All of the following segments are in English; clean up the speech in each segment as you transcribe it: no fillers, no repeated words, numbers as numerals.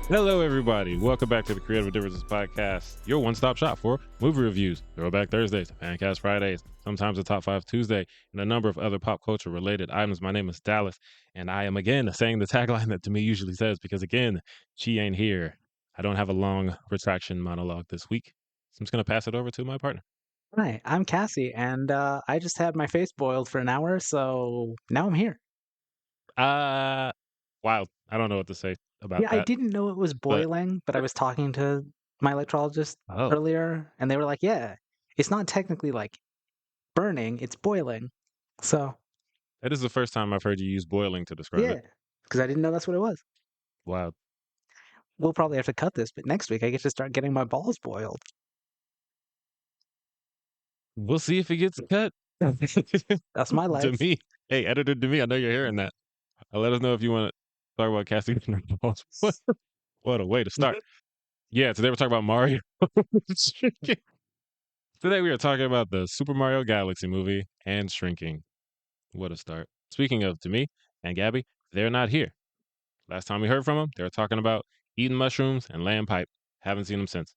Hello, everybody. Welcome back to the Creative Differences Podcast, your one-stop shop for movie reviews, Throwback Thursdays, Fancast Fridays, sometimes a Top 5 Tuesday, and a number of other pop culture-related items. My name is Dallas, and I am, again, saying the tagline that Demi usually says because, again, she ain't here. I don't have a long retraction monologue this week, so I'm just going to pass it over to my partner. Hi, I'm Cassie, and I just had my face boiled for an hour, so now I'm here. Wild. I don't know what to say about Yeah, I that, didn't know it was but, boiling, but I was talking to my electrologist oh, earlier, and they were like, yeah, it's not technically like burning, it's boiling. So, that is the first time I've heard you use boiling to describe it. yeah, because I didn't know that's what it was. Wild. We'll probably have to cut this, but next week I get to start getting my balls boiled. We'll see if it gets cut. That's my life. Demi. Hey, editor Demi, I know you're hearing that. Let us know if you want to talk about Cassie. What a way to start. Yeah, today we're talking about Mario. Today we are talking about the Super Mario Galaxy movie and shrinking. What a start. Speaking of Demi and Gabby, they're not here. Last time we heard from them, they were talking about eating mushrooms and laying pipe. Haven't seen them since.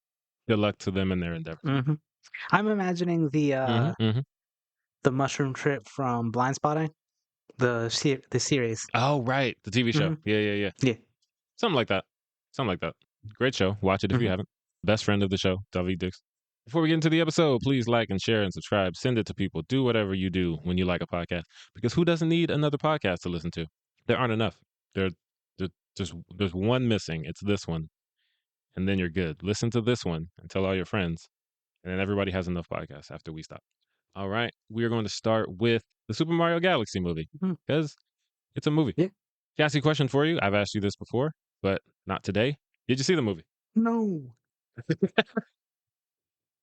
Good luck to them in their endeavors. hmm I'm imagining Mm-hmm. the mushroom trip from Blind Spotting, the series. Oh, right. The TV show. hmm Yeah. Yeah. Something like that. Something like that. Great show. Watch it if you hmm haven't. Best friend of the show, David Dix. Before we get into the episode, please like and share and subscribe. Send it to people. Do whatever you do when you like a podcast. Because who doesn't need another podcast to listen to? There aren't enough. There there's one missing. It's this one. And then you're good. Listen to this one and tell all your friends. And then everybody has enough podcasts after we stop. All right. We are going to start with the Super Mario Galaxy movie. hmm Because it's a movie. Yeah. Cassie, question for you. I've asked you this before, but not today. Did you see the movie? No.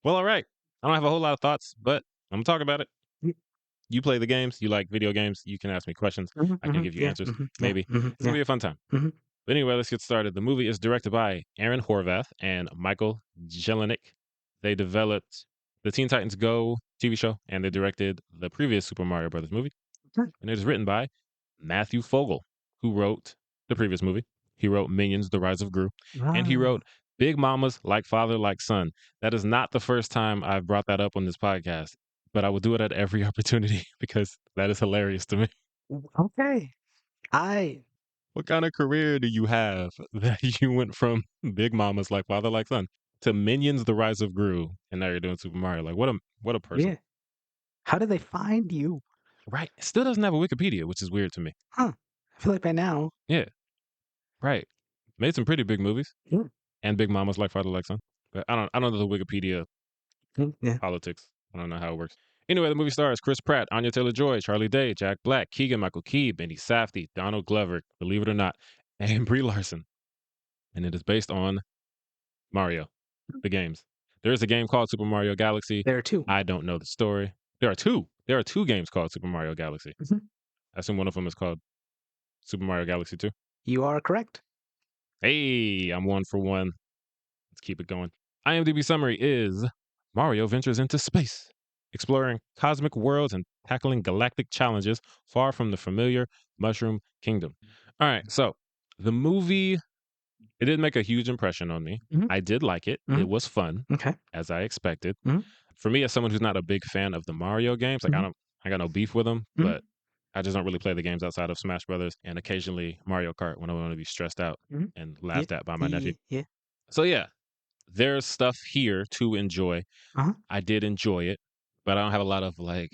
Well, all right. I don't have a whole lot of thoughts, but I'm gonna talk about it. You play the games. You like video games. You can ask me questions. I can give you Yeah, answers. yeah, Maybe it's gonna yeah. be a fun time. Mhm. But anyway, let's get started. The movie is directed by Aaron Horvath and Michael Jelenic. They developed the Teen Titans Go TV show, and they directed the previous Super Mario Brothers movie. Okay. And it is written by Matthew Fogel, who wrote the previous movie. He wrote Minions: The Rise of Gru, and he Ah, wrote Big Mamas Like Father Like Son. That is not the first time I've brought that up on this podcast, but I will do it at every opportunity because that is hilarious to me. okay. I What kind of career do you have that you went from Big Mamas Like Father Like Son to Minions: The Rise of Gru, and now you're doing Super Mario? Like what a person. yeah. How did they find you? Right. Still doesn't have a Wikipedia, which is weird to me. Huh. I feel like by now. Yeah. Right. Made some pretty big movies. Mm, And Big Mama's Like Father Like Son. But I don't know the Wikipedia yeah. politics. I don't know how it works. Anyway, the movie stars Chris Pratt, Anya Taylor-Joy, Charlie Day, Jack Black, Keegan-Michael Key, Benny Safdie, Donald Glover, believe it or not, and Brie Larson. And it is based on Mario, the games. There is a game called Super Mario Galaxy. There are two. I don't know the story. There are two. There are two games called Super Mario Galaxy. Mhm. I assume one of them is called Super Mario Galaxy 2. You are correct. Hey, I'm 1 for 1. Let's keep it going. IMDb summary is Mario ventures into space, exploring cosmic worlds and tackling galactic challenges far from the familiar Mushroom Kingdom. All right, so the movie, it didn't make a huge impression on me. Mhm, I did like it. mhm. It was fun, Okay. as I expected. Mhm, For me, as someone who's not a big fan of the Mario games, like mhm, I got no beef with them, mhm, but I just don't really play the games outside of Smash Brothers and occasionally Mario Kart when I want to be stressed out mhm. and Yeah. laughed at by my nephew. Yeah. Yeah. So yeah, there's stuff here to enjoy. Uh-huh. I did enjoy it, but I don't have a lot of like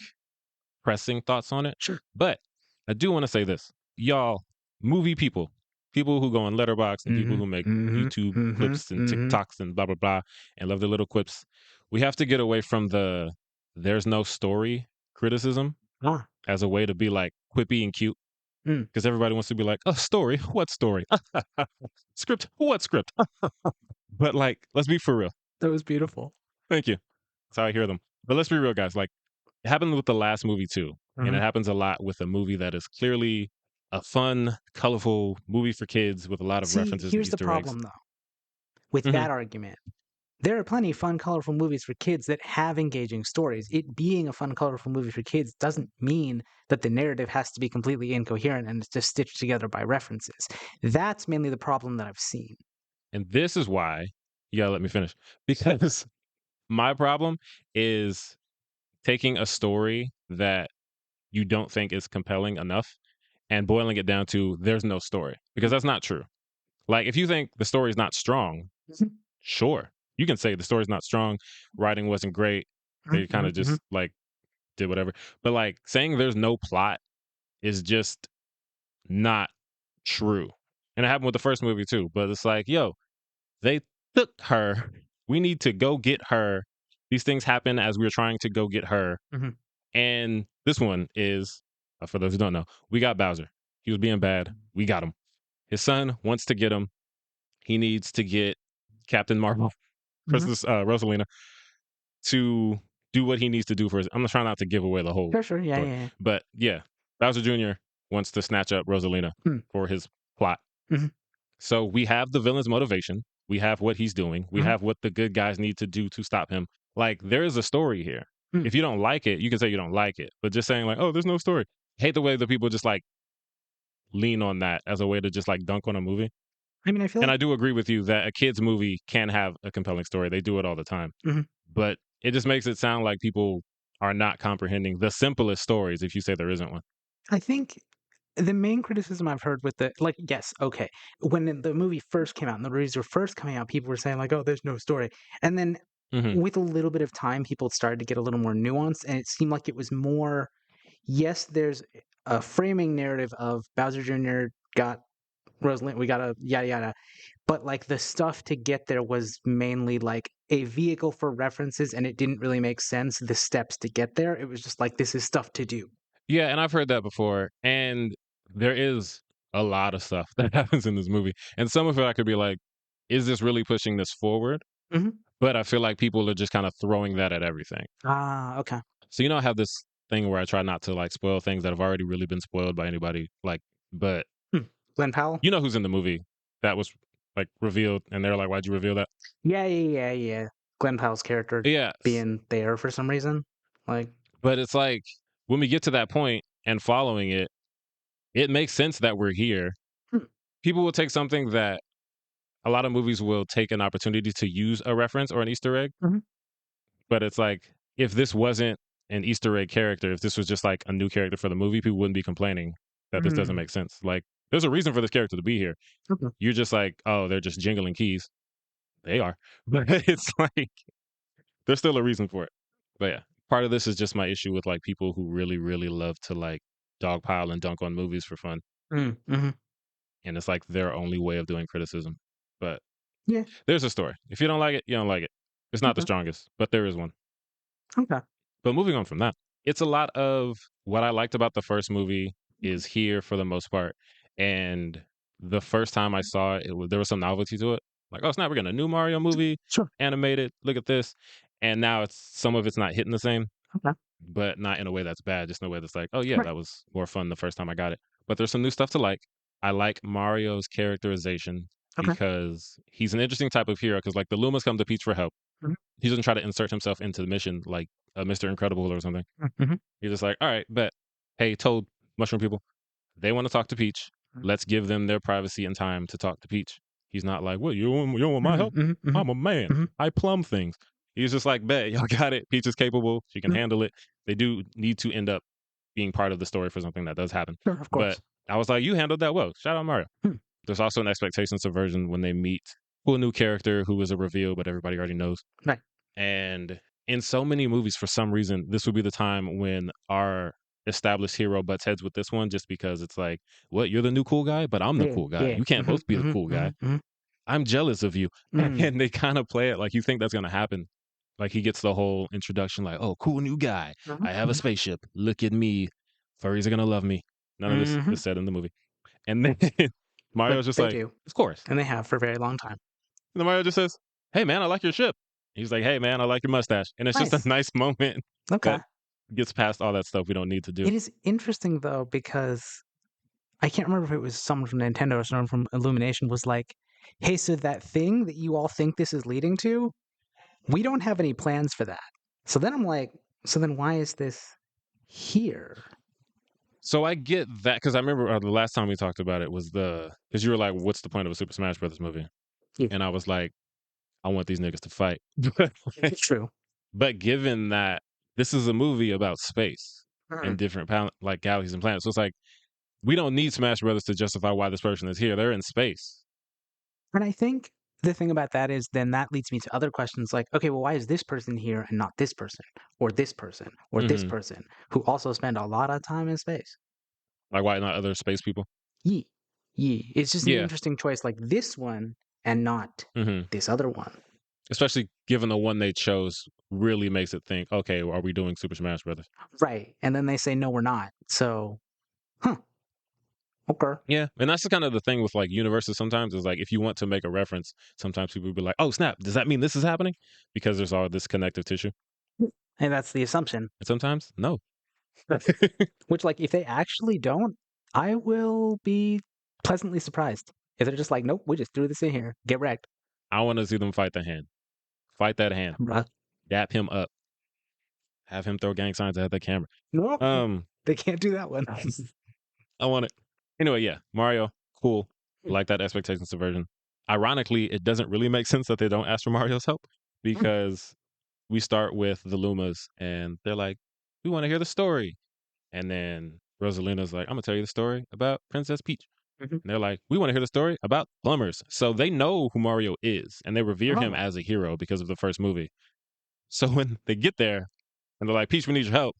pressing thoughts on it. Sure. But I do want to say this, y'all, movie people who go on Letterbox and people Mm-hmm. who make Mm-hmm. YouTube Mm-hmm. clips and Mm-hmm. TikToks and blah blah blah and love their little quips. We have to get away from the there's no story criticism Ah. as a way to be like quippy and cute Mm. because everybody wants to be like, a story? What story? Script? What script? But like, let's be for real. That was beautiful. Thank you. That's how I hear them. But let's be real, guys. Like, it happened with the last movie too, and Mm-hmm. it happens a lot with a movie that is clearly a fun, colorful movie for kids with a lot of See, references and here's the Easter eggs. problem though, with Hmm. that argument. There are plenty of fun, colorful movies for kids that have engaging stories. It being a fun, colorful movie for kids doesn't mean that the narrative has to be completely incoherent and it's just stitched together by references. That's mainly the problem that I've seen. And this is why you gotta let me finish. Because my problem is taking a story that you don't think is compelling enough and boiling it down to there's no story, because that's not true. Like, if you think the story is not strong, Mhm, sure, you can say the story's not strong, writing wasn't great, mhm, they kind mhm, of mhm, just like did whatever. But like saying there's no plot is just not true. And it happened with the first movie too. But it's like, yo, they took her. We need to go get her. These things happen as we were trying to go get her. mhm, And this one is, for those who don't know, we got Bowser. He was being bad. We got him. His son wants to get him. He needs to get Captain Marvel, mhm. Princess Rosalina, to do what he needs to do for his. I'm trying not to give away the whole Sure, sure. Yeah, story, yeah, yeah. but yeah, Bowser Jr. wants to snatch up Rosalina Mm, for his plot. mhm, So we have the villain's motivation. We have what he's doing. We mhm, have what the good guys need to do to stop him. Like, there is a story here. mm. If you don't like it, you can say you don't like it. But just saying like, oh, there's no story. I hate the way that people just like lean on that as a way to just like dunk on a movie. I mean, I feel And like I do agree with you that a kid's movie can have a compelling story. They do it all the time. mhm. But it just makes it sound like people are not comprehending the simplest stories if you say there isn't one. I think the main criticism I've heard with the like, yes, okay, when the movie first came out and the reviews were first coming out, people were saying like, "Oh, there's no story," and then Hmm. with a little bit of time, people started to get a little more nuance, and it seemed like it was more, yes, there's a framing narrative of Bowser Jr. got Rosalind, we got a yada yada, but like the stuff to get there was mainly like a vehicle for references, and it didn't really make sense. The steps to get there, it was just like this is stuff to do. Yeah, and I've heard that before. And there is a lot of stuff that happens in this movie. And some of it I could be like, is this really pushing this forward? Mhm. But I feel like people are just kind of throwing that at everything. Ah, okay. So, I have this thing where I try not to like spoil things that have already really been spoiled by anybody. Like, but Hmm. Glenn Powell? you know who's in the movie that was like revealed, and they're like, why'd you reveal that? Yeah, yeah, yeah, yeah. Glenn Powell's character Yeah. being there for some reason. Like, But it's like when we get to that point and following it, it makes sense that we're here. hmm, People will take something that a lot of movies will take an opportunity to use a reference or an Easter egg, mhm, but it's like if this wasn't an Easter egg character, if this was just like a new character for the movie, people wouldn't be complaining that this doesn't mm, make sense. Like there's a reason for this character to be here. okay, You're just like, oh, they're just jingling keys. They are. But it's like there's still a reason for it. But yeah, part of this is just my issue with like people who really, really love to like dogpile and dunk on movies for fun. mhm. And it's like their only way of doing criticism. But Yeah, there's a story. If you don't like it, you don't like it. It's not the okay, strongest, but there is one. okay. But moving on from that, it's a lot of what I liked about the first movie is here for the most part. And the first time I saw it, there was some novelty to it. Like, oh snap, we're getting a new Mario movie, Sure, animated. Look at this. And now some of it's not hitting the same, okay, but not in a way that's bad, just in a way that's like, oh yeah, right, that was more fun the first time I got it. But there's some new stuff to like. I like Mario's characterization okay, because he's an interesting type of hero. Because like the Lumas come to Peach for help. mhm, He doesn't try to insert himself into the mission like Mr. Incredible or something. mhm, He's just like, all right, bet. Hey, Toad, Mushroom people, they want to talk to Peach. Let's give them their privacy and time to talk to Peach. He's not like, what, you don't want my mhm, help? mhm, mhm, I'm a man. mhm, I plumb things. He's just like, bet, y'all got it. Peach is capable. She can mhm. handle it. They do need to end up being part of the story for something that does happen. Sure, of But course. I was like, you handled that well. Shout out Mario. Hmm, There's also an expectation subversion when they meet a new character who is a reveal, but everybody already knows. right. And in so many movies, for some reason, this would be the time when our established hero butts heads with this one, just because it's like, what, you're the new cool guy, but I'm the Yeah, cool guy. yeah. You can't Mhm, both be the mhm, cool guy. mhm, mhm, I'm jealous of you. mm, And they kind of play it like you think that's going to happen. Like he gets the whole introduction, like, oh, cool new guy. mhm, I have a mhm, spaceship. Look at me. Furries are going to love me. None of this mhm. is said in the movie. And then But Mario's just they like, do, of course. and they have for a very long time. And Mario just says, hey, man, I like your ship. He's like, hey, man, I like your mustache. And it's just a Nice. nice moment Okay. that gets past all that stuff we don't need to do. It is interesting though because I can't remember if it was someone from Nintendo or someone from Illumination was like, "Hey, so that thing that you all think this is leading to, we don't have any plans for that." So then I'm like, so then why is this here? So I get that because I remember the last time we talked about it was because you were like, what's the point of a Super Smash Brothers movie? Yeah, and I was like, I want these niggas to fight. But like, true. but given that this is a movie about space and Mhm. different like galaxies and planets, so it's like we don't need Smash Brothers to justify why this person is here. They're in space. And I think the thing about that is then that leads me to other questions like, okay, well, why is this person here and not this person or this person or this Hmm. person who also spend a lot of time in space? Like why not other space people? Yee, yee. It's just an Yeah. interesting choice like this one and not Hmm. this other one. Especially given the one they chose really makes it think, okay, are we doing Super Smash Brothers? Right. And then they say, no, we're not. So, huh, okay. Yeah, and that's the kind of the thing with like universes. Sometimes is like if you want to make a reference, sometimes people will be like, "Oh snap, does that mean this is happening?" Because there's all this connective tissue. And that's the assumption. And sometimes no. Which, like, if they actually don't, I will be pleasantly surprised. If they're just like, nope, we just threw this in here. Get wrecked. I want to see them fight the hand, fight that hand, Bruh. dap him up, have him throw gang signs at the camera. No, Um, they can't do that one. I want it. Anyway, yeah, Mario, cool. Like that expectation subversion. Ironically, it doesn't really make sense that they don't ask for Mario's help because we start with the Lumas and they're like, "We want to hear the story." And then Rosalina's like, "I'm gonna tell you the story about Princess Peach." Mhm. And they're like, "We want to hear the story about plumbers." So they know who Mario is and they revere him Oh, as a hero because of the first movie. So when they get there and they're like, "Peach, we need your help,"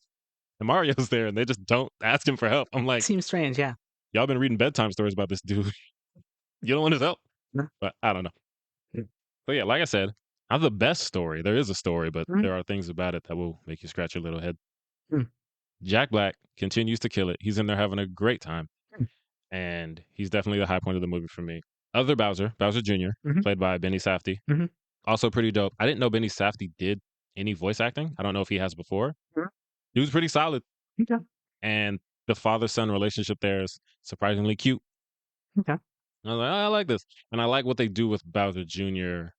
and Mario's there and they just don't ask him for help. I'm like, seems strange. Yeah. y'all been reading bedtime stories about this dude. You don't want his help. No. But I don't know. So yeah, like I said, not the best story. There is a story, but Mhm. there are things about it that will make you scratch your little head. Mm. Jack Black continues to kill it. He's in there having a great time. Mm. And he's definitely the high point of the movie for me. Other Bowser, Bowser Jr., Mhm. played by Benny Safdie, Mhm. also pretty dope. I didn't know Benny Safdie did any voice acting. I don't know if he has before. Mhm. He was pretty solid, Okay. and the father-son relationship there is surprisingly cute. Okay. I was like, "Oh, I like this," and I like what they do with Bowser Jr.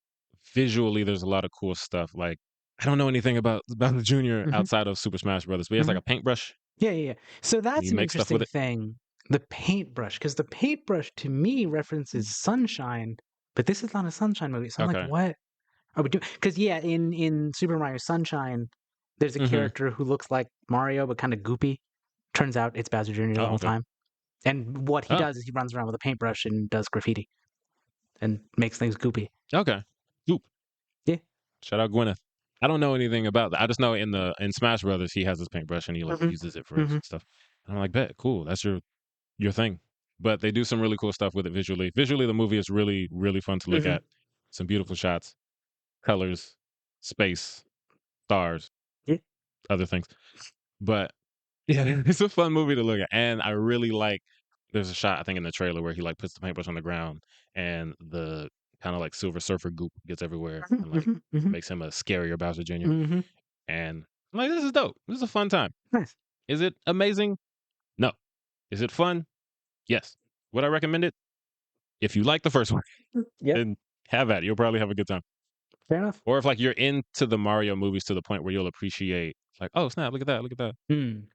Visually, there's a lot of cool stuff. Like I don't know anything about Bowser Jr. Mhm. outside of Super Smash Brothers, but he has like Mhm. a paintbrush Yeah, yeah, yeah. So and he that's an makes stuff with interesting it. thing. The paintbrush, because the paintbrush to me references sunshine, but this is not a sunshine movie. So I'm like, Okay. what are we doing? Because yeah, in Super Mario Sunshine, there's a Mm-hmm. character who looks like Mario but kind of goopy. Turns out it's Bowser Jr. the Oh, whole okay. time. And what he Oh, does is he runs around with a paintbrush and does graffiti and makes things goopy. okay. Oop. Yeah. Shout out Gwyneth. I don't know anything about that. I just know in Smash Brothers he has his paintbrush and he like Hmm. uses it for his Hmm. stuff. And I'm like, bet, cool. That's your thing. But they do some really cool stuff with it visually. Visually, the movie is really, really fun to look Hmm. at. Some beautiful shots, colors, space, stars, Yeah. other things. But yeah, it's a fun movie to look at. And I really like there's a shot I think in the trailer where he like puts the paintbrush on the ground and the kind of like Silver Surfer goop gets everywhere Hmm. and like Hmm. Hmm. makes him a scarier Bowser Jr. Hmm. And I'm like, this is dope. This is a fun time. Nice. Is it amazing? No. Is it fun? Yes. Would I recommend it? If you like the first one, Yep. then have at it. You'll probably have a good time. Fair enough. Or if like you're into the Mario movies to the point where you'll appreciate like, oh snap, look at that, look at that. Mm.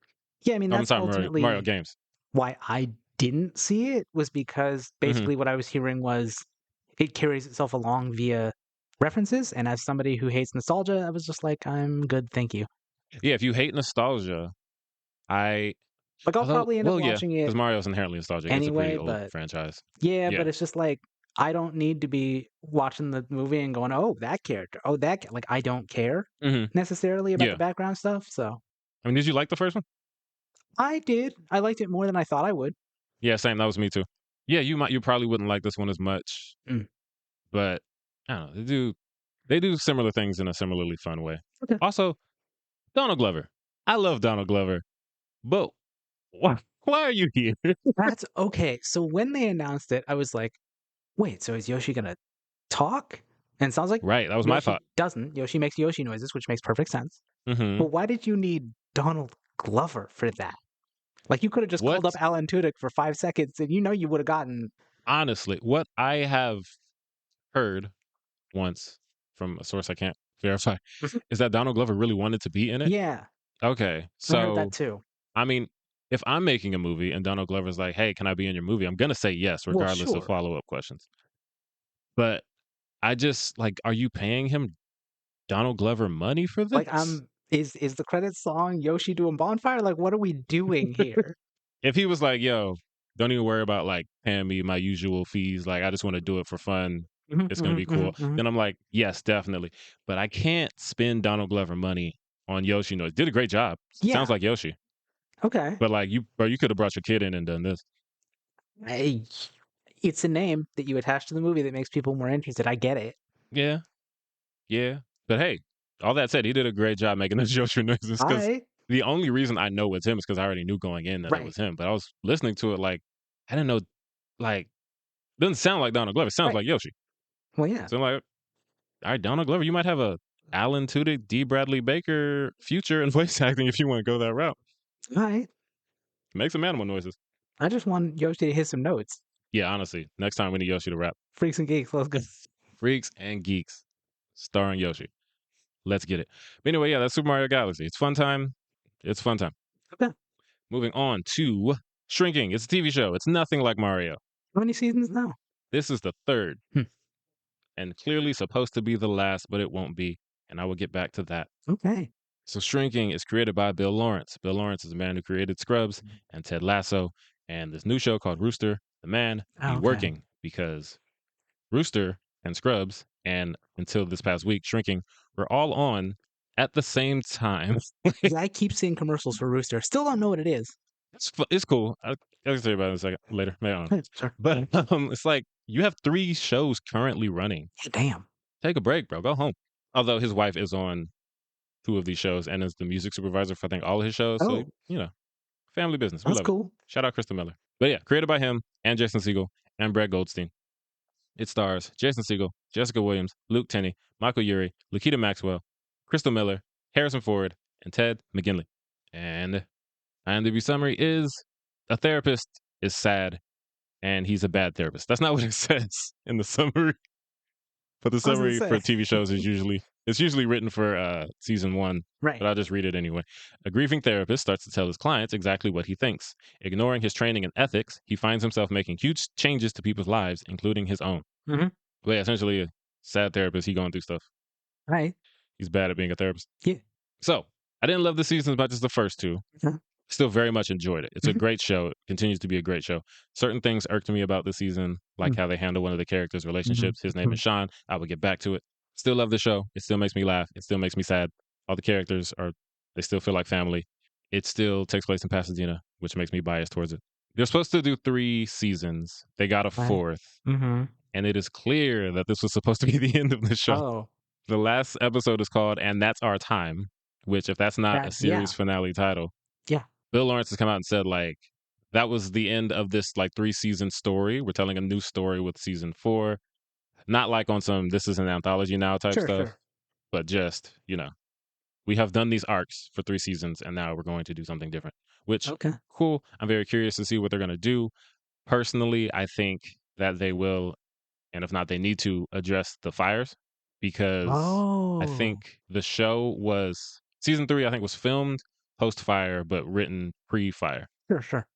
Yeah, I mean I'm that's sorry, Mario ultimately games. why I didn't see it was because Hmm. basically what I was hearing was it carries itself along via references, and as somebody who hates nostalgia, I was just like, I'm good, thank you. Yeah, if you hate nostalgia, I Like I'll although probably end up well yeah, watching it because Mario's inherently nostalgic. It's a pretty anyway, old but franchise. yeah, but Yeah. it's just like I don't need to be watching the movie and going, "Oh, that character. Oh, like I don't care Hmm. necessarily about the Yeah. background stuff." So, I mean, did you like the first one? I did. I liked it more than I thought I would. Yeah, same. That was me too. Yeah, you probably wouldn't like this one as much, Mm. but I don't know. They do similar things in a similarly fun way. Okay. Also, Donald Glover. I love Donald Glover, but why are you here? That's okay. So when they announced it, I was like, "Wait, so is Yoshi gonna talk?" And it sounds like Right, that was my Yoshi thought. doesn't. Yoshi makes Yoshi noises, which makes perfect sense. Hmm. But why did you need Donald Glover for that? Like you could have just called up What Alan Tudyk for 5 seconds, and you would have gotten. honestly, what I have heard once from a source I can't verify is that Donald Glover really wanted to be in it. Yeah, Okay, I heard that so too. I mean, if I'm making a movie and Donald Glover's like, "Hey, can I be in your movie?" I'm gonna say yes, Well, regardless of sure. follow up questions. But I just like, are you paying him Donald Glover money for Like, this? is the credits song Yoshi doing Bonfire? Like, what are we doing here? If he was like, "Yo, don't even worry about like paying me my usual fees. Like, I just want to do it for fun. Mhm, It's gonna mhm, be mhm, cool." mhm. Then I'm like, "Yes, definitely." But I can't spend Donald Glover money on Yoshi Noise. Did a great job. Sounds Yeah, like Yoshi. okay. But like you, bro, you could have brought your kid in and done this. I it's a name that you attach to the movie that makes people more interested. I get it. Yeah, yeah. But hey, all that said, he did a great job making those Yoshi noises because I the only reason I know it's him is because I already knew going in that it right, was him. But I was listening to it like I didn't know, like doesn't sound like Donald Glover. It sounds right. like Yoshi. Well, yeah. So I'm like, all right, Donald Glover, you might have a Alan Tudyk, D. Bradley Baker future in voice acting if you want to go that route. Alright. Make some animal noises. I just want Yoshi to hit some notes. Yeah, honestly, next time we need Yoshi to rap. Freaks and geeks, let's go. Freaks and Geeks, starring Yoshi. Let's get it. But anyway, yeah, that's Super Mario Galaxy. It's fun time. It's fun time. Okay. Moving on to Shrinking. It's a TV show. It's nothing like Mario. How many seasons now? This is the third Hmm. and clearly supposed to be the last, but it won't be. And I will get back to that. Okay. So Shrinking is created by Bill Lawrence. Bill Lawrence is the man who created Scrubs and Ted Lasso and this new show called Rooster. The man be Okay. working because Rooster and Scrubs and until this past week, Shrinking were all on at the same time. Yeah, I keep seeing commercials for Rooster. Still don't know what it is. It's cool. I'll tell you about it in a second later. Maybe I don't know. Okay, sure. But it's like you have 3 shows currently running. Yeah, damn. Take a break, bro. Go home. Although his wife is on 2 of these shows and is the music supervisor for I think all of his shows. So, Oh, you know, family business. We that's love it. cool. Shout out Krista Miller. But yeah, created by him and Jason Segel and Brett Goldstein. It stars Jason Segel, Jessica Williams, Luke Tenney, Michael Urie, Lakita Maxwell, Crystal Miller, Harrison Ford, and Ted McGinley. And IMDb summary is a therapist is sad and he's a bad therapist. That's not what it says in the summary. But the What does it summary for say? TV shows is usually written for season 1, Right. but I'll just read it anyway. A grieving therapist starts to tell his clients exactly what he thinks. Ignoring his training in ethics, he finds himself making huge changes to people's lives, including his own. Mhm. But yeah, essentially a sad therapist, he going through stuff. Right. He's bad at being a therapist. Yeah. So I didn't love the season as much as the first 2. Mhm. Still very much enjoyed it. It's a Mhm. great show. It continues to be a great show. Certain things irked me about the season, like Mm. how they handle one of the characters' Mhm. relationships. His name is Mhm. Sean. I will get back to it. Still love the show. It still makes me laugh. It still makes me sad. All the characters they still feel like family. It still takes place in Pasadena, which makes me biased towards it. They're supposed to do 3 seasons. They got a Right. 4th, Mhm. and it is clear that this was supposed to be the end of the show. Oh, The last episode is called "And That's Our Time," which, if that's not a that yeah. series finale title, Yeah. Bill Lawrence has come out and said, like, that was the end of this, like, 3-season story. We're telling a new story with season 4. Not like on some "this is an anthology now" type Sure, stuff, sure. but just, we have done these arcs for 3 seasons, and now we're going to do something different, which, Okay. cool. I'm very curious to see what they're gonna do. Personally, I think that they will, and if not, they need to address the fires because I Oh. think the show was season 3, I think, was filmed post-fire, but written pre-fire. Sure, sure.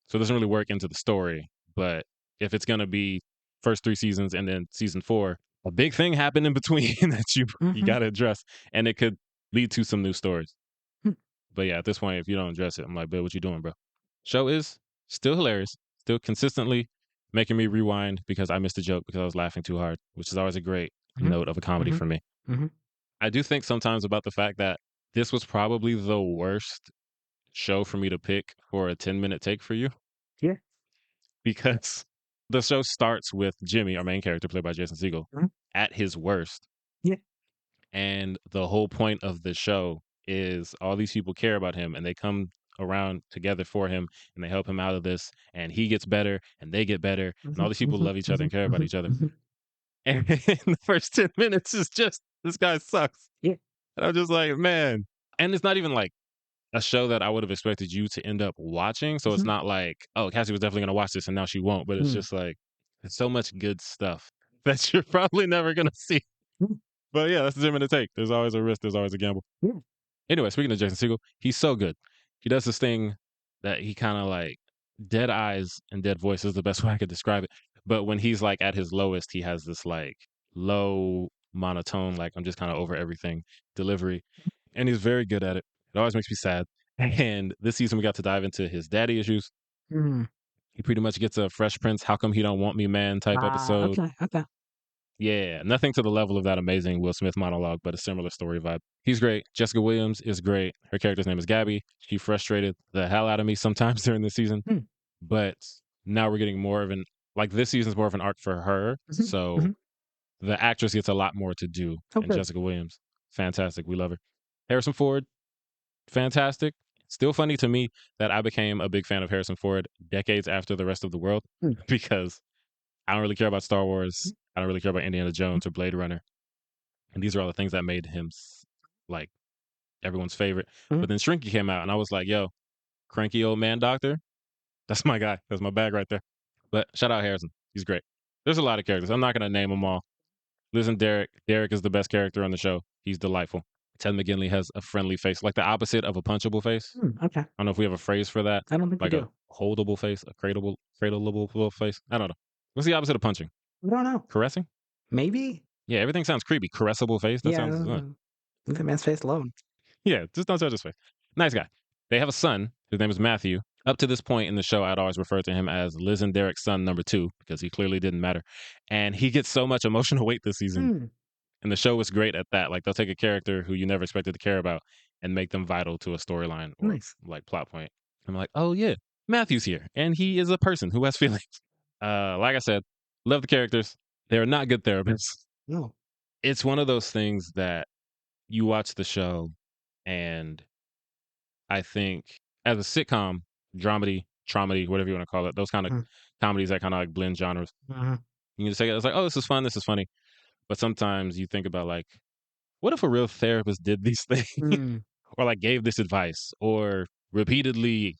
So it doesn't really work into the story. But if it's gonna be first 3 seasons and then season 4, a big thing happened in between that you Mhm. gotta address, and it could lead to some new stories. Hmm. But yeah, at this point, if you don't address it, I'm like, "Bill, what you doing, bro?" Show is still hilarious, still consistently making me rewind because I missed a joke because I was laughing too hard, which is always a great Mhm. note of a comedy Mhm. for me. Mhm. I do think sometimes about the fact that this was probably the worst show for me to pick for a 10-minute take for you Yeah. because the show starts with Jimmy, our main character, played by Jason Segel, Mhm. at his worst. Yeah. And the whole point of the show is all these people care about him and they come around together for him and they help him out of this. And he gets better and they get better. And all Mhm. these people Mhm. love each other and Mhm. care about Mhm. each other. Mhm. And the first 10 minutes is just, this guy sucks. Yeah. And I'm just like, man. And it's not even like a show that I would have expected you to end up watching. So it's Mhm. not like, oh, Cassie was definitely going to watch this and now she won't. But it's Mm. just like, there's so much good stuff that you're probably never going to see. Mm. But yeah, that's the gym in the take. There's always a risk. There's always a gamble. Yeah. Anyway, speaking of Jason Segel, he's so good. He does this thing that he kind of like dead eyes and dead voice is the best way I could describe it. But when he's like at his lowest, he has this like low monotone, like I'm just kind of over everything delivery. And he's very good at it. It always makes me sad. And this season we got to dive into his daddy issues. Mm. He pretty much gets a Fresh Prince, how come he don't want me, man type Ah, episode. okay, okay. Yeah, nothing to the level of that amazing Will Smith monologue, but a similar story vibe. He's great. Jessica Williams is great. Her character's name is Gabby. She frustrated the hell out of me sometimes during this season, Mm. but now we're getting more of an like this season's more of an arc for her. Mhm, So mhm. the actress gets a lot more to do. Oh, And good. Jessica Williams, fantastic. We love her. Harrison Ford, fantastic. Still funny to me that I became a big fan of Harrison Ford decades after the rest of the world Mm. because I don't really care about Star Wars. Mhm, I don't really care about Indiana mhm, Jones or Blade Runner. And these are all the things that made him like everyone's favorite. mhm. But then Shrinky came out, and I was like, yo, cranky old man doctor, that's my guy. That's my bag right there. But shout out Harrison. He's great. There's a lot of characters. I'm not going to name them all. Listen, Derek. Derek is the best character on the show. He's delightful. Ted McGinley has a friendly face, like the opposite of a punchable face. Okay. I don't know if we have a phrase for that, I don't think we like a do. holdable face, a cradleable face. I don't know. What's the opposite of punching? I don't know. Caressing? Maybe? Yeah, everything sounds creepy. Caressable face. That Yeah, sounds. leave that man's face alone. Yeah, just don't touch his face. Nice guy. They have a son. His name is Matthew. Up to this point in the show, I'd always referred to him as Liz and Derek's son number 2 because he clearly didn't matter. And he gets so much emotional weight this season. Mm, And the show is great at that. Like they'll take a character who you never expected to care about and make them vital to a storyline or nice. like plot point. I'm like, oh yeah, Matthew's here. And he is a person who has feelings. Like I said, love the characters. They're not good therapists. No. It's one of those things that you watch the show and I think as a sitcom, dramedy, traumedy, whatever you want to call it, those kind of Mm, comedies that kind of like blend genres. mhm, You can just say it's like, oh, this is fun, this is funny. But sometimes you think about like, what if a real therapist did these things mm, or like gave this advice or repeatedly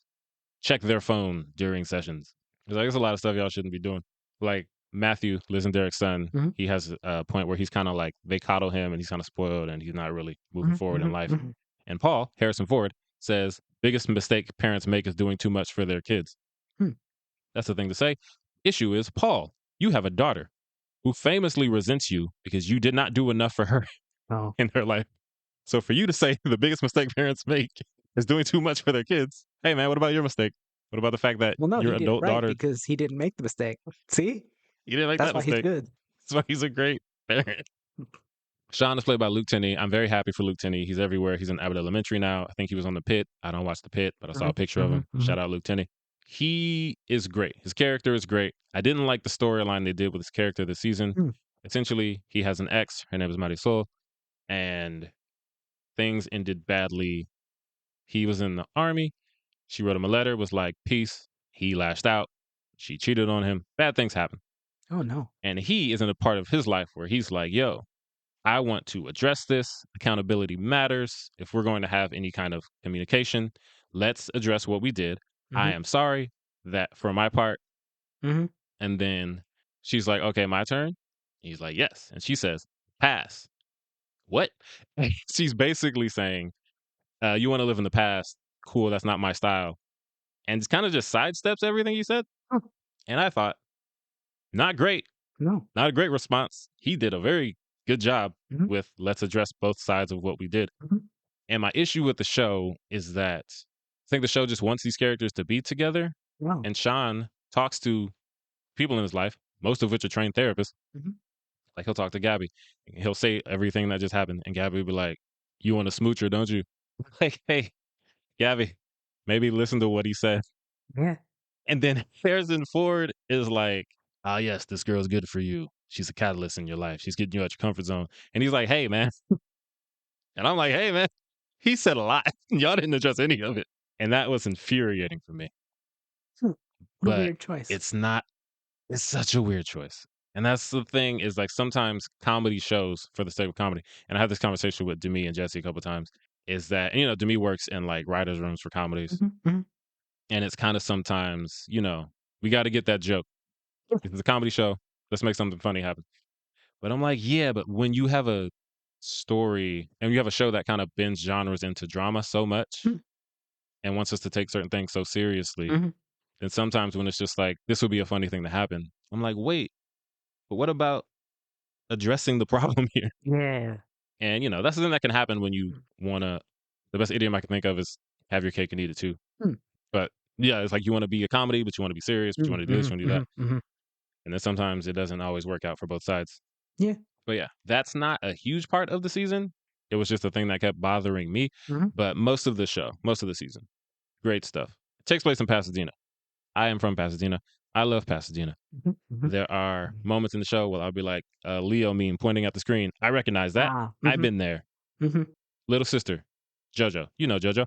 checked their phone during sessions? It's like there's a lot of stuff y'all shouldn't be doing. Like Matthew, Liz and Derek's son, mhm, he has a point where he's kind of like they coddle him and he's kind of spoiled and he's not really moving mhm, forward in mhm, life. mhm. And Paul, Harrison Ford, says biggest mistake parents make is doing too much for their kids. Hmm. That's the thing to say. Issue is, Paul, you have a daughter who famously resents you because you did not do enough for her Oh. in her life. So for you to say the biggest mistake parents make is doing too much for their kids, hey man, what about your mistake? What about the fact that Well, no, your he did it adult right daughter, because he didn't make the mistake. See? you didn't make That's that why he's mistake? good. That's why he's a great parent. Sean is played by Luke Tenney. I'm very happy for Luke Tenney. He's everywhere. He's in Abbott Elementary now. I think he was on The Pit. I don't watch The Pit, but I saw a Mhm, picture of mhm, him. mhm, Shout out Luke Tenney. He is great. His character is great. I didn't like the storyline they did with his character this season. mm. Essentially, he has an ex. Her name is Marisol, and things ended badly. He was in the army. She wrote him a letter, was like, peace. He lashed out. She cheated on him. Bad things happen. Oh, no. And he is in a part of his life where he's like, yo, I want to address this. Accountability matters. If we're going to have any kind of communication, let's address what we did. I Mhm, am sorry that for my part. mhm. And then she's like, okay, my turn. He's like, yes. And she says, pass. What? She's basically saying, you want to live in the past. Cool. That's not my style. And it's kind of just sidesteps everything you said. Oh, And I thought, not great. no. Not a great response. He did a very good job Mhm, with let's address both sides of what we did. mhm. And my issue with the show is that I think the show just wants these characters to be together. Wow. And Sean talks to people in his life, most of which are trained therapists. Mhm. Like he'll talk to Gabby. He'll say everything that just happened. And Gabby will be like, you want a smoocher, don't you? Like, hey, Gabby, maybe listen to what he said. Yeah. And then Harrison Ford is like, ah, yes, this girl's good for you. She's a catalyst in your life. She's getting you out your comfort zone. And he's like, hey, man. And I'm like, hey, man, he said a lot. Y'all didn't address any of it. And that was infuriating for me. Hmm. What a But weird choice. it's not, it's such a weird choice. And that's the thing is like sometimes comedy shows for the sake of comedy. And I had this conversation with Demi and Jesse a couple times is that, and, Demi works in like writers' rooms for comedies. Mhm, mhm. And it's kind of sometimes, we got to get that joke. It's a comedy show. Let's make something funny happen. But I'm like, yeah, but when you have a story and you have a show that kind of bends genres into drama so much Mm, and wants us to take certain things so seriously, mhm. then sometimes when it's just like, this would be a funny thing to happen, I'm like, wait, but what about addressing the problem here. Yeah. And that's something that can happen when you want to. The best idiom I can think of is have your cake and eat it too. Mm. But yeah, it's like you want to be a comedy, but you want to be serious, but you want to do this, you want to do that. And then sometimes it doesn't always work out for both sides. Yeah. But yeah, that's not a huge part of the season. It was just a thing that kept bothering me. Mhm. But most of the show, most of the season, great stuff. It takes place in Pasadena. I am from Pasadena. I love Pasadena. There are moments in the show where I'll be like, Leo meme pointing at the screen. I recognize that. I've been there. Little sister, JoJo. You know JoJo.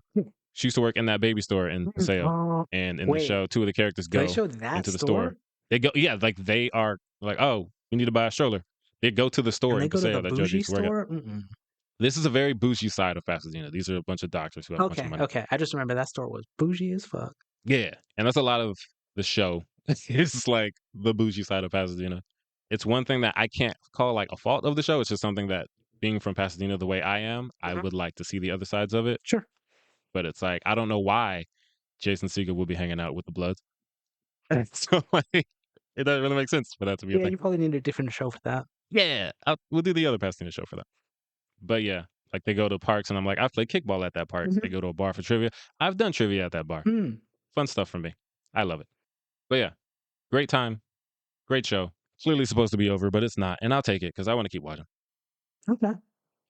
She used to work in that baby store in Paseo. Oh, And in the wait. show, two of the characters They go showed that into the store. store? They go, yeah, like they are like, oh, we need to buy a stroller. They go to the store And they in go to Paseo the that JoJo bougie used to work at. store? Mm-mm. This is a very bougie side of Pasadena. These are a bunch of doctors who have a bunch of Okay, money. okay. I just remember that store was bougie as fuck. Yeah, and that's a lot of the show. It's like the bougie side of Pasadena. It's one thing that I can't call like a fault of the show. It's just something that being from Pasadena the way I am, I would like to see the other sides of it. Sure. But it's like I don't know why Jason Segel would be hanging out with the Bloods. So like, it doesn't really make sense for that to be a Yeah, thing. you probably need a different show for that. Yeah, we'll do the other Pasadena show for that. But yeah, like they go to parks, and I'm like, I've played kickball at that park. They go to a bar for trivia. I've done trivia at that bar. Hmm. Fun stuff for me. I love it. But yeah, great time, great show. Clearly supposed to be over, but it's not, and I'll take it because I want to keep watching. Okay.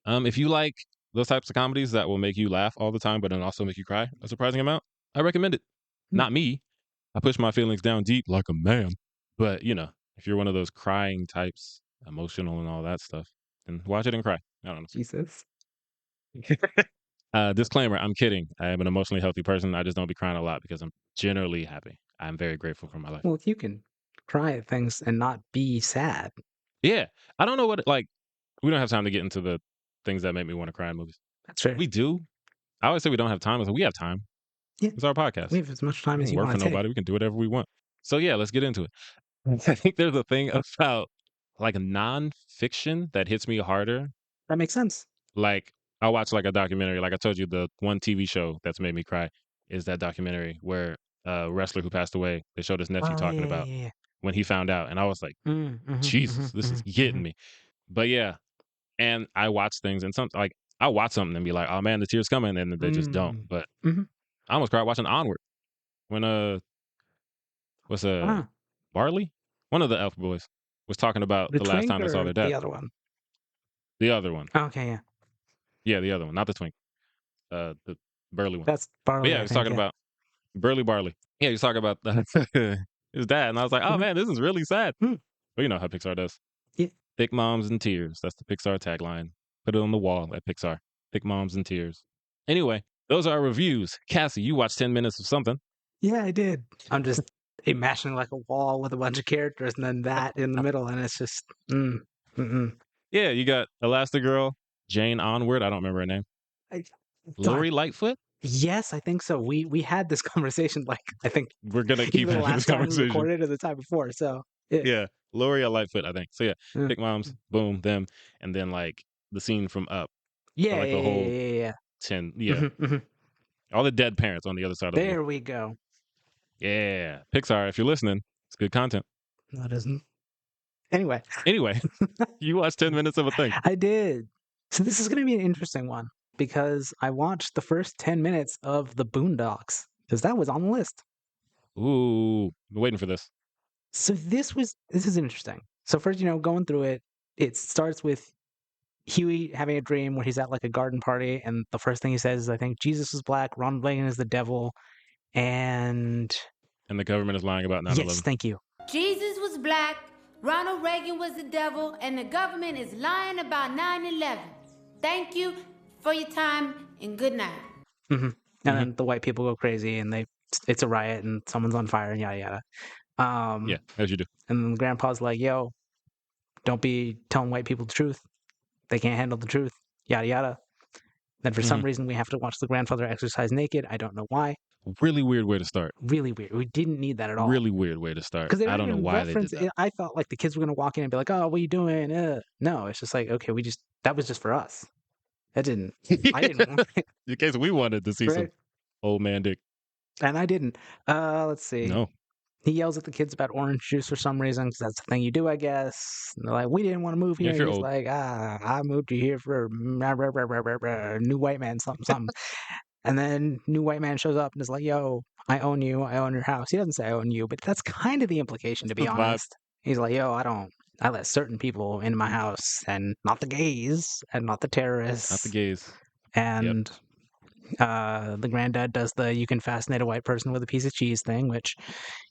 If you like those types of comedies that will make you laugh all the time, but then also make you cry a surprising amount, I recommend it. Hmm. Not me. I push my feelings down deep like a man. But if you're one of those crying types, emotional and all that stuff, then watch it and cry. I don't know. Jesus. Disclaimer, I'm kidding. I am an emotionally healthy person. I just don't be crying a lot because I'm generally happy. I'm very grateful for my life. Well, if you can cry at things and not be sad. Yeah. I don't know what, like, we don't have time to get into the things that make me want to cry in movies. That's fair. We do. I always say we don't have time. I say we have time. Yeah. It's our podcast. We have as much time We as don't you work for want to take. nobody. We can do whatever we want. So yeah, let's get into it. I think there's a thing about like nonfiction that hits me harder. That makes sense. Like I'll watch like a documentary. Like I told you, the one TV show that's made me cry is that documentary where a wrestler who passed away, they showed his nephew Oh, talking yeah, about yeah, yeah. when he found out. And I was like, Jesus, this is getting me. But yeah. And I watch things and something like I watch something and be like, oh man, the tears coming, and they just don't. But I almost cried watching Onward when what's Ah, Barley? One of the elf boys was talking about the the last twink time they saw or their dad. the other one? The other one. Okay, yeah. Yeah, the other one, not the twink. The burly one. That's But barley, yeah, he I was think. talking Yeah. about Burly Barley. Yeah, he was talking about his dad, and I was like, oh man, this is really sad. Mm. But you know how Pixar does. Yeah. Thick moms and tears. That's the Pixar tagline. Put it on the wall at Pixar. Thick moms and tears. Anyway, those are our reviews. Cassie, you watched 10 minutes of something. Yeah, I did. I'm just imagining like a wall with a bunch of characters and then that in the middle, and it's just Yeah, you got Elastigirl, Jane Onward. I don't remember her name. God. Lori Lightfoot. Yes, I think so. We had this conversation like I think We're gonna keep either the having this last time we conversation. recorded or the time before. So yeah. Yeah, Lori Lightfoot, I think. So yeah, Yeah. Thick moms, boom, them, and then like the scene from Up, or Yeah, like the whole yeah. 10. Yeah, all the dead parents on the other side of the world. There we go. Yeah, Pixar, if you're listening, it's good content. No, it isn't. Anyway, You watched 10 minutes of a thing. I did. So this is going to be an interesting one because I watched the first 10 minutes of the Boondocks because that was on the list. Ooh, been waiting for this. So this is interesting. So first, going through it, it starts with Huey having a dream where he's at like a garden party, and the first thing he says is, "I think Jesus is black, Ronald Reagan is the devil," and And the government is lying about 9/11. yes, thank you. Jesus was black, Ronald Reagan was the devil, and the government is lying about 9/11. Thank you for your time and good night. And then the white people go crazy, and it's a riot, and someone's on fire, and yada yada. Yeah, as you do. And then Grandpa's like, "Yo, don't be telling white people the truth. They can't handle the truth." Yada yada. Then for some reason we have to watch the grandfather exercise naked. I don't know why. Really weird way to start. Really weird. We didn't need that at all. Really weird way to start. Because I don't know why they did that. I thought like the kids were gonna walk in and be like, "Oh, what are you doing?" No, it's just like, okay, that was just for us. That didn't. I didn't. Want it, In case we wanted to see some right? old man dick. And I didn't. Let's see. No. he yells at the kids about orange juice for some reason because that's the thing you do, I guess. And they're like, we didn't want to move Yeah, here. if you're He's old. like, I moved you here for new white man, something, something. And then new white man shows up and is like, yo, I own you. I own your house. He doesn't say I own you, but that's kind of the implication, to That's be the vibe. honest. He's like, yo, I let certain people in my house and not the gays and not the Not the terrorists. gays. And the granddad does the you can fascinate a white person with a piece of cheese thing, which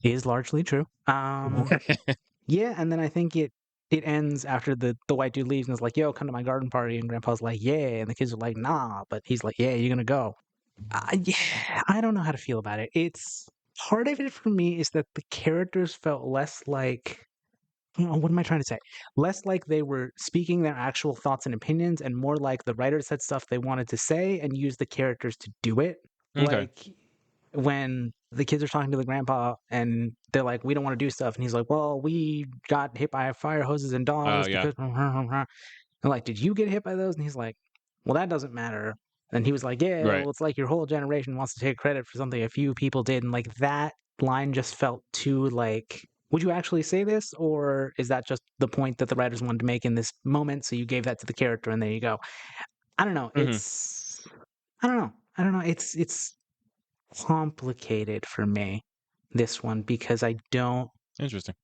is largely true. Yeah, and then I think it ends after the white dude leaves and is like, yo, come to my garden party. And grandpa's like, yeah. And the kids are like, nah. But he's like, yeah, you're going to go. Yeah, I don't know how to feel about it. It's part of it for me is that the characters felt less like, what am I trying to say? Less like they were speaking their actual thoughts and opinions, and more like the writers said stuff they wanted to say and used the characters to do it. Okay. Like when the kids are talking to the grandpa and they're like, we don't want to do stuff. And he's like, well, we got hit by fire hoses and Oh, dogs yeah. because. And like, did you get hit by those? And he's like, well, that doesn't matter. And he was like, yeah, Right. well, it's like your whole generation wants to take credit for something a few people did. And like that line just felt too like, would you actually say this? Or is that just the point that the writers wanted to make in this moment? So you gave that to the character and there you go. I don't know. Mhm. I don't know. It's complicated for me, this one, because I don't Interesting.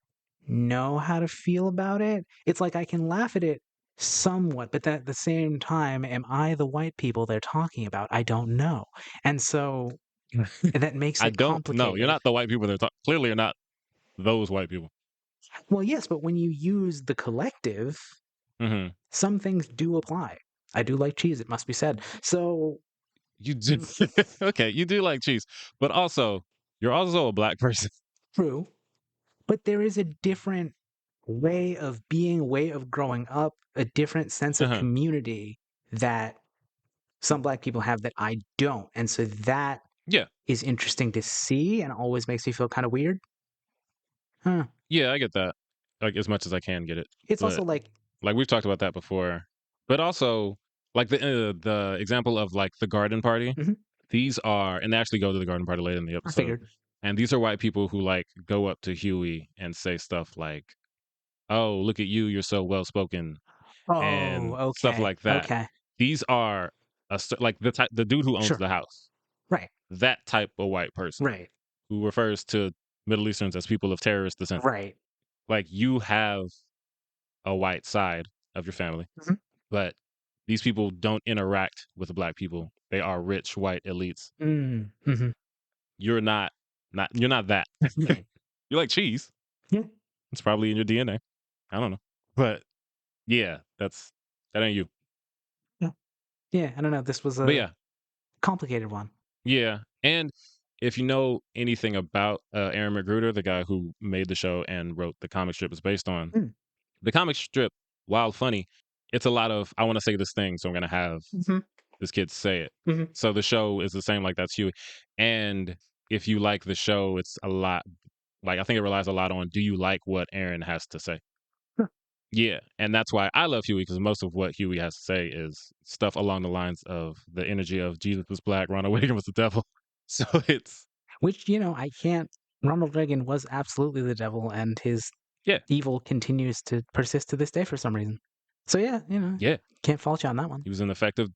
know how to feel about it. It's like I can laugh at it somewhat, but at the same time, am I the white people they're talking about? I don't know. And so that makes I it don't know. You're complicated. not the white people. Clearly, you're not those white people. Well, yes, but when you use the collective, Hmm. some things do apply. I do like cheese, it must be said. So You do. Okay, you do like cheese, but also you're also a black person. true, but there is a different way of being, way of growing up, a different sense of Uh-huh. community that some black people have that I don't. And so that Yeah. is interesting to see and always makes me feel kind of weird. Huh. Yeah, I get that. Like as much as I can get it, It's also but like, like we've talked about that before. But also like the example of like the garden party. Mhm. These are, and they actually go to the garden party later in the I episode. figured. And these are white people who like go up to Huey and say stuff like, "Oh, look at you, you're so well spoken," and Oh, stuff okay. like that. Okay. These are like the dude who owns Sure. the house, Right. that type of white person Right. who refers to Middle Easterns as people of terrorist descent. Right. Like you have a white side of your family, Mhm. but these people don't interact with the black people. They are rich white elites. Mm-hmm. You're not you're not that. Right. You like cheese. Yeah. It's probably in your DNA. I don't know. But yeah, that ain't you. Yeah. I don't know. This was But a yeah, complicated one. yeah. And if you know anything about Aaron McGruder, the guy who made the show and wrote the comic strip it's based on, Mm. the comic strip, while funny, it's a lot of I want to say this thing, so I'm gonna have Mm-hmm. this kid say it. Mhm. So the show is the same, like that's Huey. And if you like the show, it's a lot like I think it relies a lot on do you like what Aaron has to say? Sure. Yeah, and that's why I love Huey because most of what Huey has to say is stuff along the lines of the energy of Jesus was black, Ronald Reagan was the devil. So it's Which, I can't. Ronald Reagan was absolutely the devil, and his yeah, evil continues to persist to this day for some reason. So yeah, yeah. can't fault you on that one. He was an effective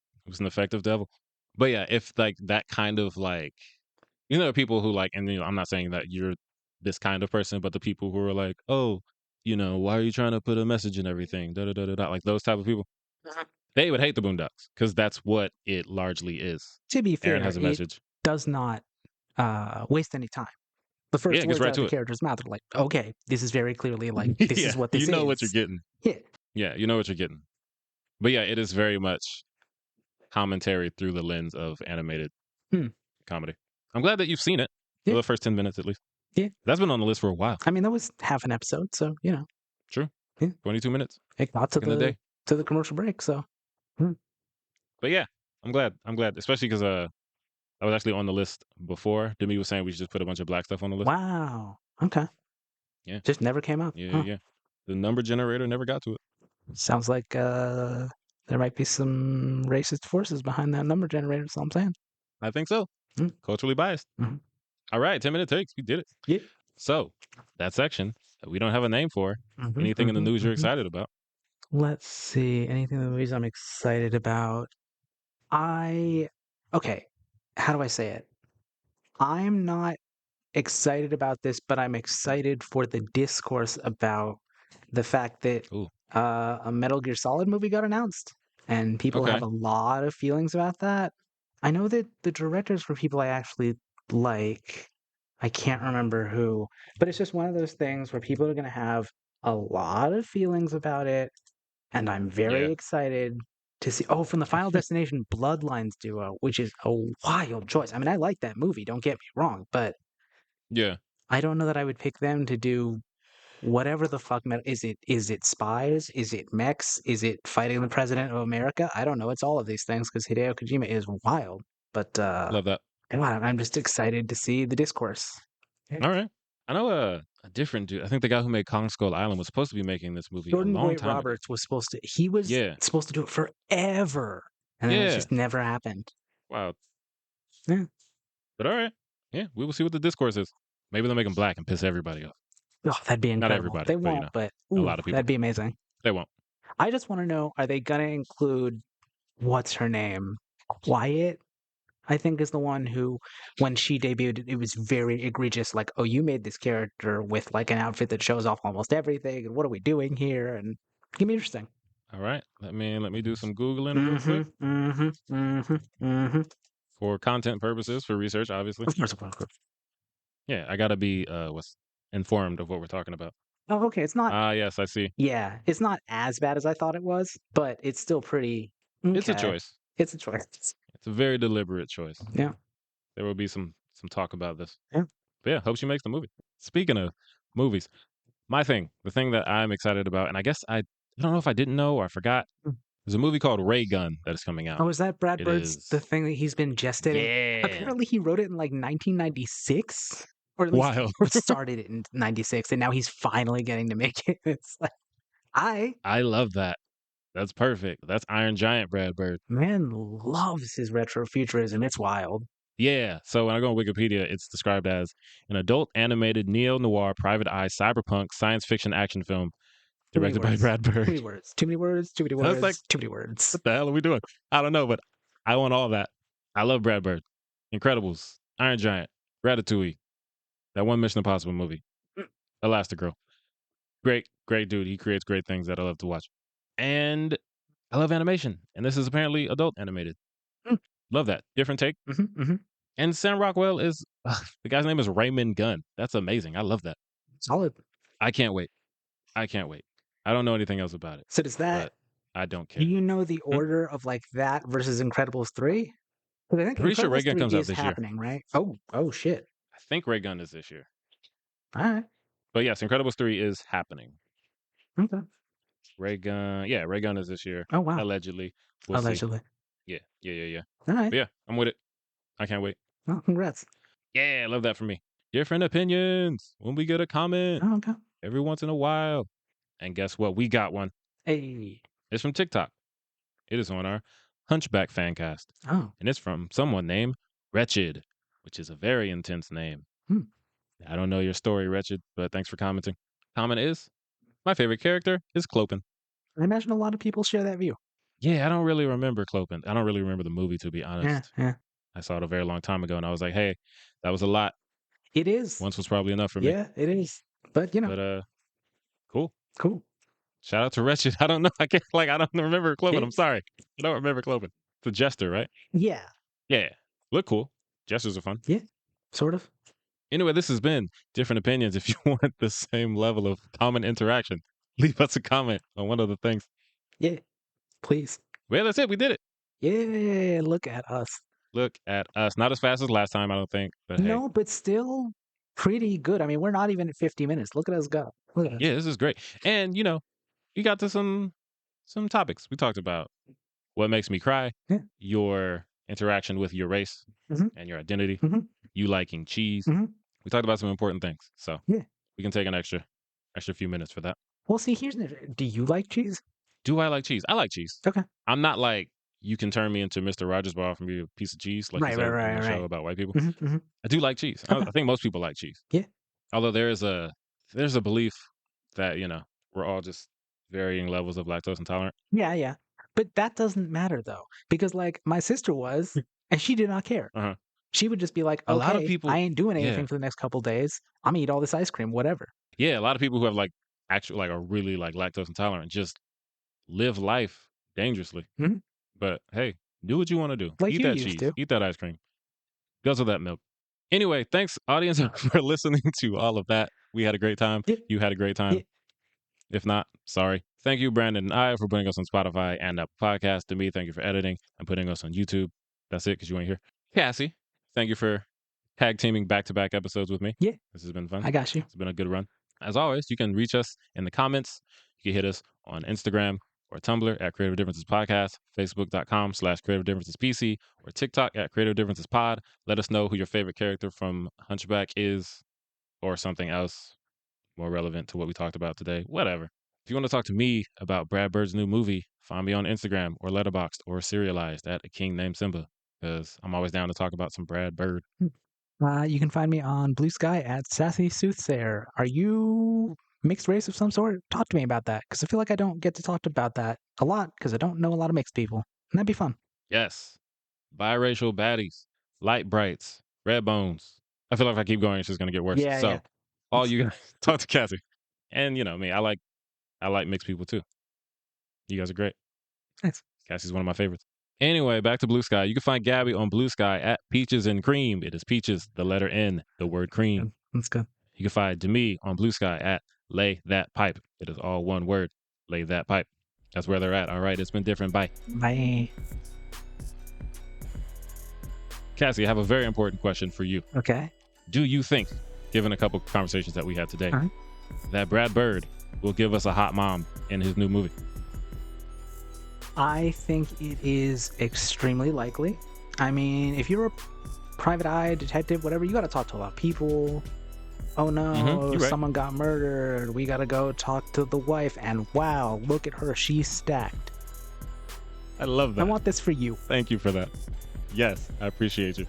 devil. But yeah, if like that kind of like people who like, and I'm not saying that you're this kind of person, but the people who are like, oh, why are you trying to put a message in everything? Da da da da da. Like those type of people, they would hate the Boondocks because that's what it largely is. To be Aaron fair, has a it message. does not waste any time. The Yeah, first it gets words right out of to the it. character's mouth are like, okay, this is very clearly like, this Yeah, is what this you know is. what you're getting. Yeah. Yeah, you know what you're getting. But yeah, it is very much commentary through the lens of animated Hmm. comedy. I'm glad that you've seen it for Yeah. the first 10 minutes at least. Yeah. That's been on the list for a while. I mean, that was half an episode, so, True. Yeah. 22 minutes. it got to Back in the day. the commercial break, so. But yeah, I'm glad, especially because I was actually on the list before. Demi was saying we should just put a bunch of black stuff on the list. Wow. Okay. Yeah. Just never came up. Yeah, Huh. yeah. The number generator never got to it. Sounds like there might be some racist forces behind that number generator, that's all I'm saying. I think so. Mm. Culturally biased. Mhm. All right, 10-minute takes. We did it. Yeah. So that section that we don't have a name for. Anything in the news you're excited about? Let's see. Anything in the movies I'm excited about? Okay, how do I say it? I'm not excited about this, but I'm excited for the discourse about the fact that Ooh, a Metal Gear Solid movie got announced, and people have okay. a lot of feelings about that. I know that the directors were people I actually like. I can't remember who, but it's just one of those things where people are going to have a lot of feelings about it, and I'm very Yeah, excited to see. Oh, from the Final Destination Bloodlines duo, which is a wild choice. I mean, I like that movie. Don't get me wrong, but yeah. I don't know that I would pick them to do whatever the fuck is it spies? Is it mechs? Is it fighting the president of America? I don't know. It's all of these things because Hideo Kojima is wild. But Love that. God, I'm just excited to see the discourse. All right. I know a different dude. I think the guy who made Kong Skull Island was supposed to be making this movie a Jordan long Voight time ago. Roberts was he was Yeah, supposed to do it forever. And then it yeah. just never happened. Wow. Yeah. But all right. Yeah, we will see what the discourse is. Maybe they'll make him black and piss everybody off. Oh, that'd be Not incredible. everybody, They but won't, but a ooh, lot of people. that'd be amazing. They won't. I just want to know, are they gonna include what's her name? Wyatt, I think, is the one who, when she debuted, it was very egregious. Like, oh, you made this character with like an outfit that shows off almost everything, and what are we doing here? And it's gonna be interesting. All right. Let me do some Googling real quick for content purposes, for research, obviously. Of course. Yeah, I gotta be what's informed of what we're talking about. Oh, okay. It's not. Ah, yes, I see. Yeah, it's not as bad as I thought it was, but it's still pretty It's a okay. choice. It's a choice. It's a very deliberate choice. Yeah. There will be some talk about this. Yeah. But yeah, hope she makes the movie. Speaking of movies, the thing that I'm excited about, and I guess I don't know if I didn't know or I forgot. There's a movie called Ray Gun that is coming out. Oh, is that Brad It Bird's the is thing that he's been gestating? yeah, Apparently, he wrote it in like 1996, or at least wild. started it in '96, and now he's finally getting to make it. It's like, I love that. That's perfect. That's Iron Giant Brad Bird. man loves his retro futurism. It's wild. Yeah. So when I go on Wikipedia, it's described as an adult animated neo noir private eye cyberpunk science fiction action film Too many directed by words. Brad Too Bird. many words. Too many words. Too many I was words. like, Too many words. what the hell are we doing? I don't know, but I want all that. I love Brad Bird. Incredibles, Iron Giant, Ratatouille, that one Mission Impossible movie, Elastigirl. Great, great dude. He creates great things that I love to watch. And I love animation. And this is apparently adult animated. Mm. Love that. Different take. And Sam Rockwell is, the guy's name is Raymond Gunn. That's amazing. I love that. Solid. I can't wait. I can't wait. I don't know anything else about it, So does that? but I don't Do care. you know the order of like that versus Incredibles 3? Because I think Pretty sure Ray Incredibles Gun 3 comes out is this year. happening, right? Oh shit. I think Ray Gun is this year. All right. But yes, Incredibles 3 is happening. Okay. Ray Gun is this year. Oh wow. Allegedly. We'll Allegedly. see. Yeah. All right. But yeah, I'm with it. I can't wait. Well, congrats. Yeah, I love that for me. Different opinions when we get a comment Oh, okay. every once in a while. And guess what? We got one. Hey. It's from TikTok. It is on our Hunchback fan cast. Oh. And it's from someone named Wretched, which is a very intense name. I don't know your story, Wretched, but thanks for commenting. Comment is, my favorite character is Clopin. I imagine a lot of people share that view. Yeah, I don't really remember Clopin. I don't really remember the movie, to be honest. Yeah. I saw it a very long time ago, and I was like, hey, that was a lot. It is. Once was probably enough for me. Yeah, it is. But you know. But cool. Cool. Shout out to Wretched. I don't know. I don't remember Clopin. I'm It's- sorry. I don't remember Clopin. It's a jester, right? Yeah. Yeah. Look cool. Jesters are fun. Yeah. Sort of. Anyway, this has been Different Opinions. If you want the same level of common interaction, leave us a comment on one of the things. Yeah. Please. Well, that's it. We did it. Yeah. Look at us. Look at us. Not as fast as last time, I don't think. But hey. No, but still pretty good. I mean, we're not even at 50 minutes. Look at us go. Look at us. Yeah, this is great. And, you got to some topics. We talked about what makes me cry, Yeah. your interaction with your race and your identity, you liking cheese. We talked about some important things. So Yeah. we can take an extra few minutes for that. Well, see, do you like cheese? Do I like cheese? I like cheese. Okay. I'm not like, you can turn me into Mr. Rogers by offering me a piece of cheese, like you said in the show about white people. I do like cheese. I think most people like cheese. Yeah. Although there's a belief that, you know, we're all just varying levels of lactose intolerant. Yeah. But that doesn't matter though, because like my sister was, and she did not care. Uh-huh. She would just be like, A lot of okay, people, I ain't doing anything yeah, for the next couple days. I'm gonna eat all this ice cream, whatever. a lot of people who have like actually like are really like lactose intolerant just live life dangerously. Mhm. But hey, do what you want to do. Like Eat you that used cheese, to. eat that ice cream, guzzle that milk. Anyway, thanks audience for listening to all of that. We had a great time. Yeah. You had a great Yeah. time. If not, sorry. Thank you, Brandon and I, for putting us on Spotify and Apple Podcast. To me, thank you for editing and putting us on YouTube. That's it, because you ain't here. Cassie, thank you for tag teaming back-to-back episodes with me. Yeah. This has been fun. I got you. It's been a good run. As always, you can reach us in the comments. You can hit us on Instagram or Tumblr at Creative Differences Podcast, Facebook.com/Creative Differences PC, or TikTok at Creative Differences Pod. Let us know who your favorite character from Hunchback is, or something else more relevant to what we talked about today. Whatever. If you want to talk to me about Brad Bird's new movie, find me on Instagram or Letterboxd or Serialized at A King Named Simba, because I'm always down to talk about some Brad Bird. You can find me on Blue Sky at Sassy Soothsayer. Are you mixed race of some sort? Talk to me about that, because I feel like I don't get to talk about that a lot, because I don't know a lot of mixed people. And that'd be fun. Yes. Biracial baddies, light brights, red bones. I feel like if I keep going, it's just going to get worse. Yeah, So, yeah. all you guys, talk to Cassie. And, you know, me, I like mixed people too. You guys are great. Thanks. Cassie's one of my favorites. Anyway, back to Blue Sky. You can find Gabby on Blue Sky at Peaches and Cream. It is Peaches, the letter N, the word cream. That's good. You can find Demi on Blue Sky at Lay That Pipe. It is all one word. Lay That Pipe. That's where they're at. All right, it's been different. Bye. Bye. Cassie, I have a very important question for you. Okay. Do you think, given a couple conversations that we had today, All right. that Brad Bird will give us a hot mom in his new movie? I think it is extremely likely. I mean, if you're a private eye, detective, whatever, you got to talk to a lot of people. Oh no, you're right. someone got murdered. We got to go talk to the wife. And wow, look at her. She's stacked. I love that. I want this for you. Thank you for that. Yes, I appreciate you.